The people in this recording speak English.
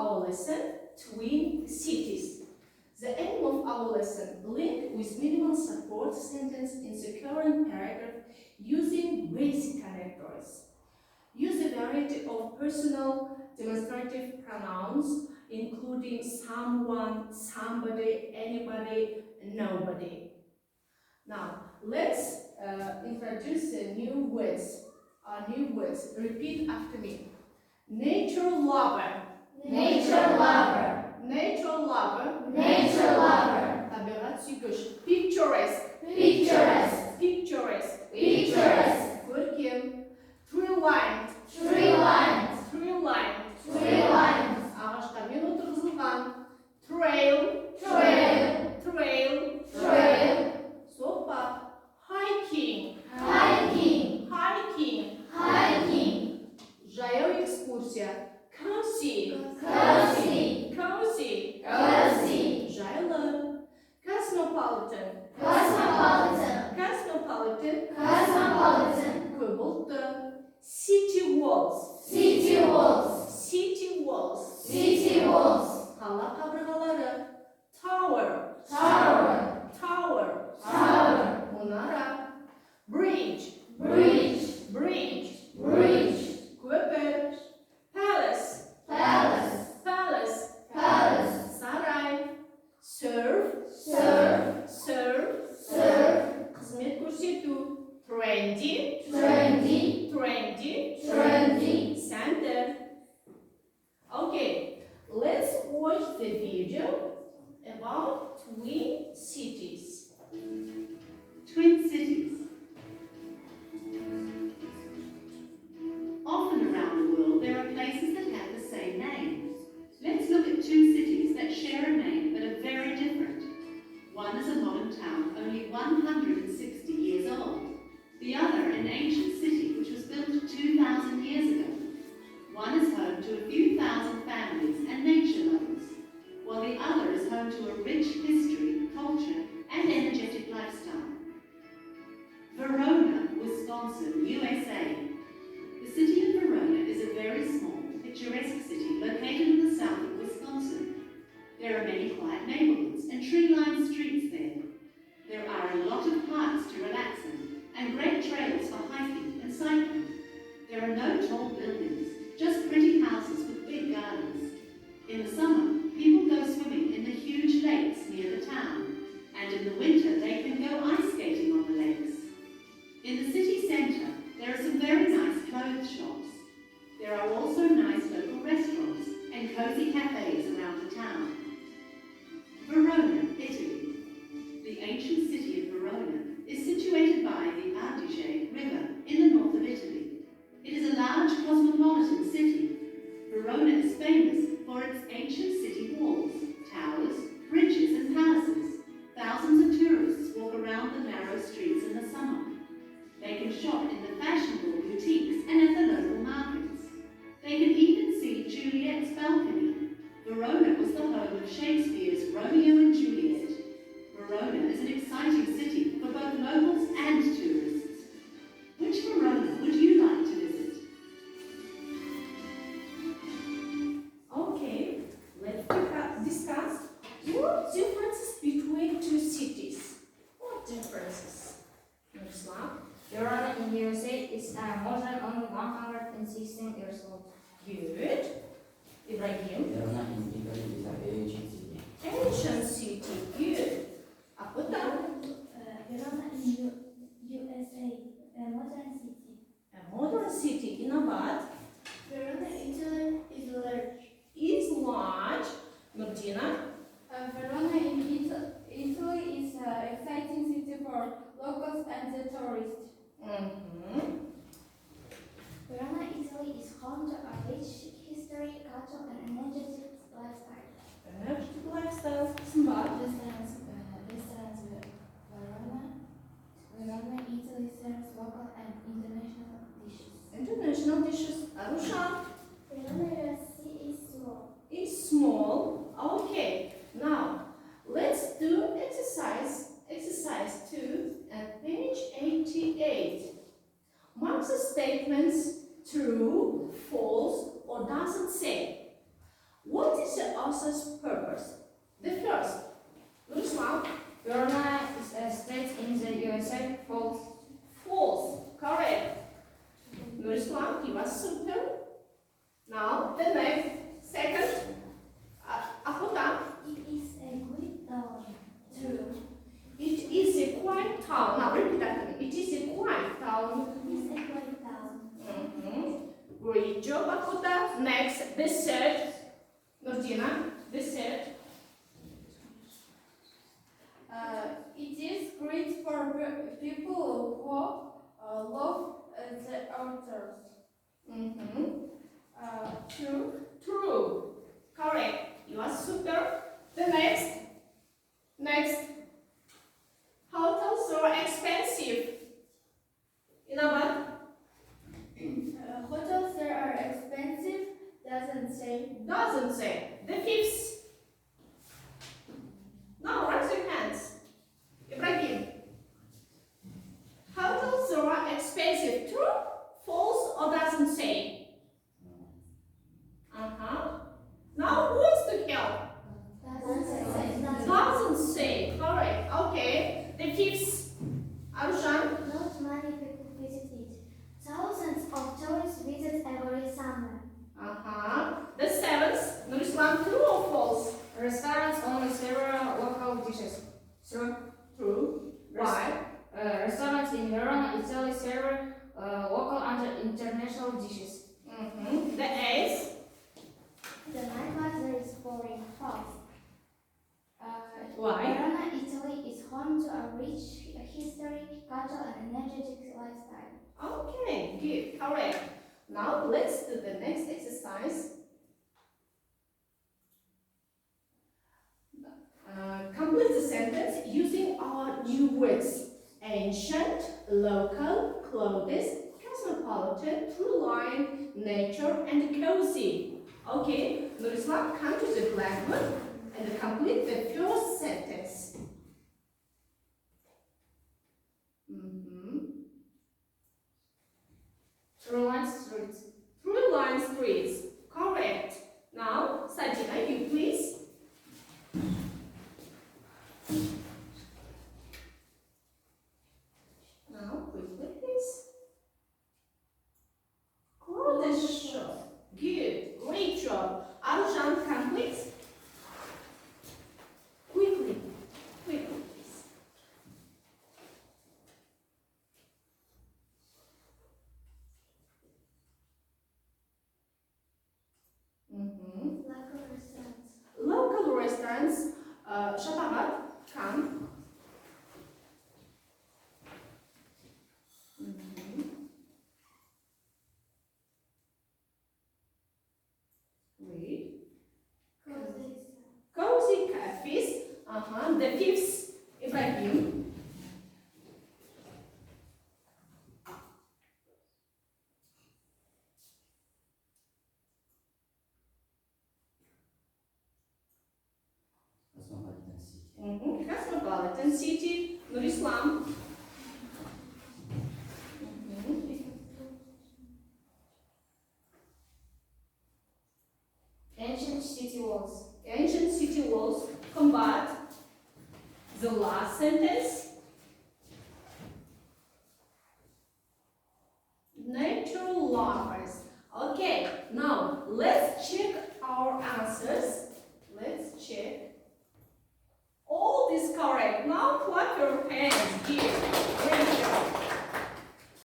our lesson, twin cities. The aim of our lesson, link with minimal support sentence in the current paragraph using basic connectors. Use a variety of personal demonstrative pronouns, including someone, somebody, anybody, nobody. Now, let's introduce new words. Repeat after me. Nature lover. Nature lover. Nature lover. Nature lover. Tabiat suyuş. Picturesque. Picturesque. Picturesque. Picturesque. Görkem. Tree-lined. Tree-lined. Tree-lined. Tree-lined. Ağaçlarмен отырғызылған. Trail. Trail. Trail. Trail. Sohbet. Hiking. Hiking. Hiking. Hiking. Жаяу экскурсия. Cozy. Cozy. Cozy. Cozy. Жайлы. Cosmopolitan. Cosmopolitan. Cosmopolitan. Cosmopolitan. Көп ұлтты. City walls. City walls. City walls. City walls. Қала қабырғалары. Tower. Tower. Tower. Tower. Мұнара. Bridge. Bridge. Bridge. Bridge. Көпір. Palace. Palace. Palace. Palace. Сарай. Serve. Serve. Serve. Serve. Қызмет көрсету. Trendy. Trendy. Trendy. Trendy. Center. Okay, let's watch the video about twin cities. Twin cities. Often around the world there are places that have the same name. Let's look at two cities that share a name but are very different. One is a modern town only 160 years old. The other an ancient city which was built 2,000 years ago. One is home to a few thousand families and nature lovers, while the other is home to a rich history, culture, and energetic lifestyle. Verona, Wisconsin, USA. The city of Verona is a very small, picturesque city located in the south of Wisconsin. There are many quiet neighborhoods and tree-lined streets there. There are a lot of parks to relax in, and great trails for hiking and cycling. There are no tall buildings, just pretty houses with big gardens. In the summer, people go swimming in the huge lakes near the town, and in the winter they can go ice skating on the lakes. In the city centre, there are some very nice clothes shops. There are also nice local restaurants and cozy cafes around the town. Verona, Italy. The ancient city of Verona is situated by the Adige River in the north of Italy. It is a large cosmopolitan city. Verona is famous for its ancient city walls, towers, bridges and palaces. Thousands of tourists walk around the narrow streets in the summer. They can shop in the fashionable boutiques and at the local markets. They can even see Juliet's balcony. Verona was the home of Shakespeare's Romeo and Juliet. Verona is an exciting city for both locals and tourists. Which Verona would you like to visit? Okay, let's discuss what differences between two cities. What differences? Miroslav? Verona in USA is modern, only 116 years old. Good. Ibrahim? Verona in Italy is a very ancient city. Ancient city. Good. Apa tam? Verona in USA, a modern city. A modern city. In Abad? Verona, Italy is large. Is large. Nurdina? Verona in Italy is an exciting city for locals and the tourists. Verona, Italy is home to a rich history, culture, and energetic lifestyle. Energetic lifestyle. Smart. the next, second. Apa tam? It is a great town. True. It is a quiet town. Now repeat after me. It is a quiet town. It is a great town. Great job, Akota. Next, the third. Nordina, the third. It is great for people who love the outdoors. True. True. Correct. You are super. The next. Hotels are expensive. You know what? Hotels there are expensive. Doesn't say. Doesn't say. The fifth. Now raise your hands. Ibrahim. Hotels are expensive. True, false, or doesn't say? Now who wants to help? Doesn't say. Correct. Okay. The fifth. Arushan. Not many people visit it. Thousands of tourists visit every summer. The seventh. Nurislam. True or false? Restaurants only serve local dishes. True. True. Why? Restaurants in Verona, Italy serve local and international dishes. The eighth. The nightlife there is boring. False. Why? Verona, Italy is home to a rich history, culture, and energetic lifestyle. Okay, good, correct. Now let's do the next exercise. Complete the sentence using our new words. Ancient, local, clothes, cosmopolitan, true line, nature, and cozy. Okay, Nurislam, come to the blackboard and complete the first sentence. True line streets. True line streets. Correct. Now, Sajina, you please. Now, quickly, please. Clothes shop. Good. Great job. Arjan, complete. Quickly. Quickly, please. Local restaurants. Local restaurants. Shabahat, come. Wait. Cozy cafes. The fifth, Ibrahim. Cosmopolitan city. Nurislam. Ancient city walls. Ancient city walls. Combat. The last sentence. Nature lovers. Okay, now let's